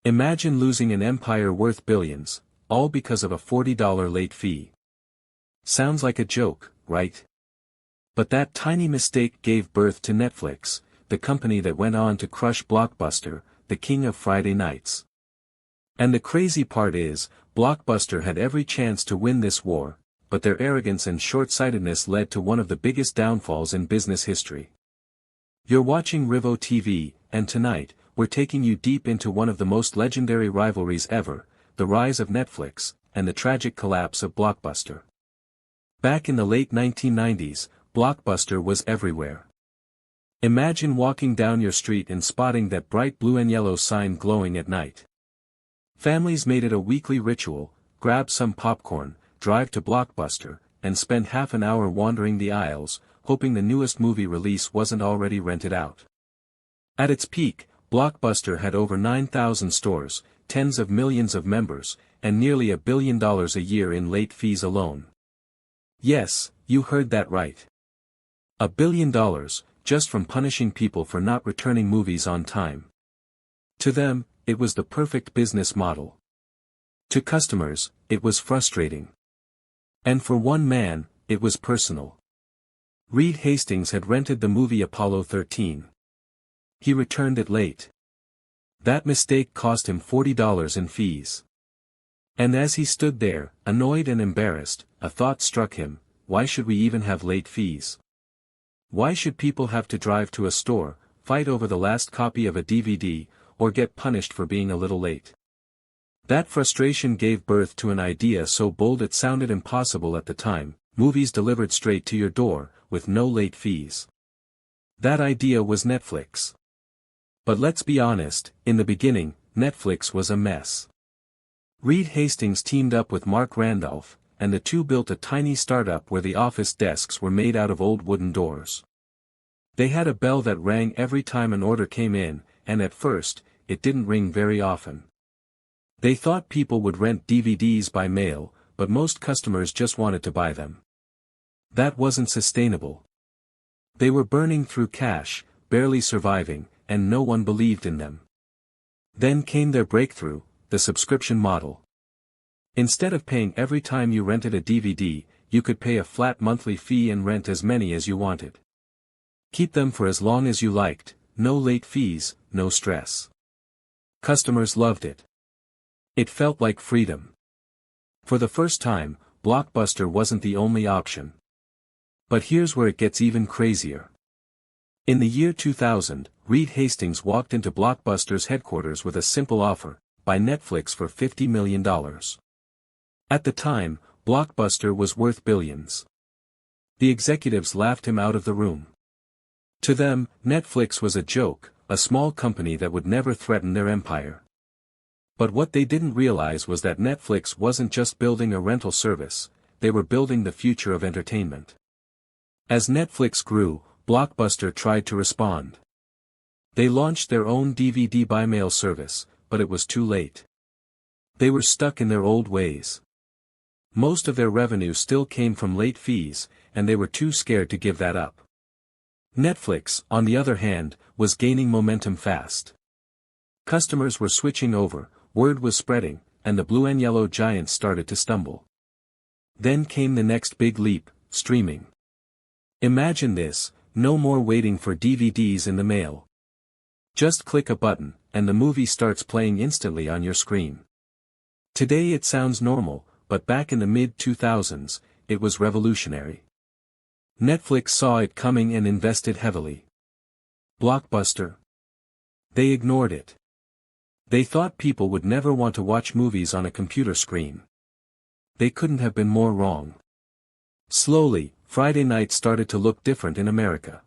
Imagine losing an empire worth billions, all because of a $40 late fee. Sounds like a joke, right? But that tiny mistake gave birth to Netflix, the company that went on to crush Blockbuster, the king of Friday nights. And the crazy part is, Blockbuster had every chance to win this war, but their arrogance and short-sightedness led to one of the biggest downfalls in business history. You're watching Rivo TV, and tonight, we're taking you deep into one of the most legendary rivalries ever, the rise of Netflix, and the tragic collapse of Blockbuster. Back in the late 1990s, Blockbuster was everywhere. Imagine walking down your street and spotting that bright blue and yellow sign glowing at night. Families made it a weekly ritual: grab some popcorn, drive to Blockbuster, and spend half an hour wandering the aisles, hoping the newest movie release wasn't already rented out. At its peak, Blockbuster had over 9,000 stores, tens of millions of members, and nearly $1 billion a year in late fees alone. Yes, you heard that right. $1 billion, just from punishing people for not returning movies on time. To them, it was the perfect business model. To customers, it was frustrating. And for one man, it was personal. Reed Hastings had rented the movie Apollo 13. He returned it late. That mistake cost him $40 in fees. And as he stood there, annoyed and embarrassed, a thought struck him: why should we even have late fees? Why should people have to drive to a store, fight over the last copy of a DVD, or get punished for being a little late? That frustration gave birth to an idea so bold it sounded impossible at the time: movies delivered straight to your door, with no late fees. That idea was Netflix. But let's be honest, in the beginning, Netflix was a mess. Reed Hastings teamed up with Mark Randolph, and the two built a tiny startup where the office desks were made out of old wooden doors. They had a bell that rang every time an order came in, and at first, it didn't ring very often. They thought people would rent DVDs by mail, but most customers just wanted to buy them. That wasn't sustainable. They were burning through cash, barely surviving, and no one believed in them. Then came their breakthrough: the subscription model. Instead of paying every time you rented a DVD, you could pay a flat monthly fee and rent as many as you wanted. Keep them for as long as you liked, no late fees, no stress. Customers loved it. It felt like freedom. For the first time, Blockbuster wasn't the only option. But here's where it gets even crazier. In the year 2000, Reed Hastings walked into Blockbuster's headquarters with a simple offer: buy Netflix for $50 million. At the time, Blockbuster was worth billions. The executives laughed him out of the room. To them, Netflix was a joke, a small company that would never threaten their empire. But what they didn't realize was that Netflix wasn't just building a rental service, they were building the future of entertainment. As Netflix grew, Blockbuster tried to respond. They launched their own DVD by mail service, but it was too late. They were stuck in their old ways. Most of their revenue still came from late fees, and they were too scared to give that up. Netflix, on the other hand, was gaining momentum fast. Customers were switching over, word was spreading, and the blue and yellow giant started to stumble. Then came the next big leap: streaming. Imagine this: no more waiting for DVDs in the mail. Just click a button, and the movie starts playing instantly on your screen. Today it sounds normal, but back in the mid-2000s, it was revolutionary. Netflix saw it coming and invested heavily. Blockbuster? They ignored it. They thought people would never want to watch movies on a computer screen. They couldn't have been more wrong. Slowly, Friday night started to look different in America.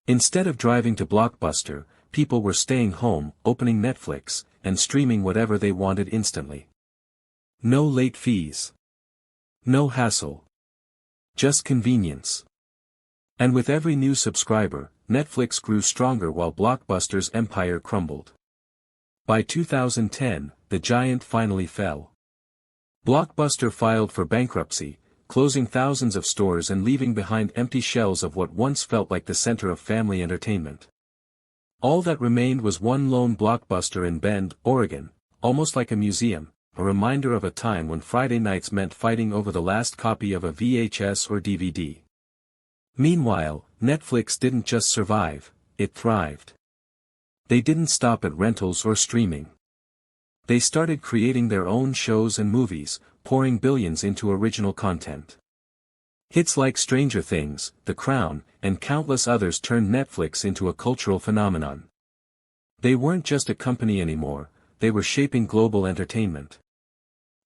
Instead of driving to Blockbuster, people were staying home, opening Netflix, and streaming whatever they wanted instantly. No late fees. No hassle. Just convenience. And with every new subscriber, Netflix grew stronger while Blockbuster's empire crumbled. By 2010, the giant finally fell. Blockbuster filed for bankruptcy, closing thousands of stores and leaving behind empty shells of what once felt like the center of family entertainment. All that remained was one lone Blockbuster in Bend, Oregon, almost like a museum, a reminder of a time when Friday nights meant fighting over the last copy of a VHS or DVD. Meanwhile, Netflix didn't just survive, it thrived. They didn't stop at rentals or streaming. They started creating their own shows and movies, pouring billions into original content. Hits like Stranger Things, The Crown, and countless others turned Netflix into a cultural phenomenon. They weren't just a company anymore, they were shaping global entertainment.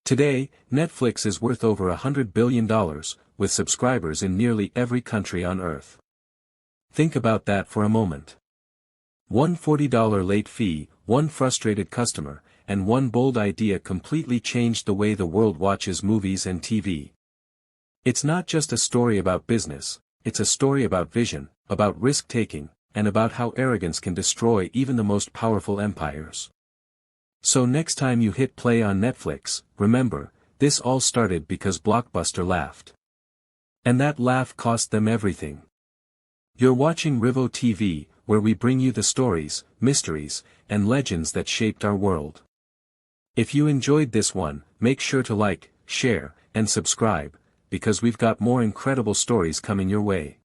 Today, Netflix is worth over $100 billion, with subscribers in nearly every country on Earth. Think about that for a moment. One $40 late fee, one frustrated customer, and one bold idea completely changed the way the world watches movies and TV. It's not just a story about business, it's a story about vision, about risk-taking, and about how arrogance can destroy even the most powerful empires. So next time you hit play on Netflix, remember, this all started because Blockbuster laughed. And that laugh cost them everything. You're watching Rivo TV, where we bring you the stories, mysteries, and legends that shaped our world. If you enjoyed this one, make sure to like, share, and subscribe, because we've got more incredible stories coming your way.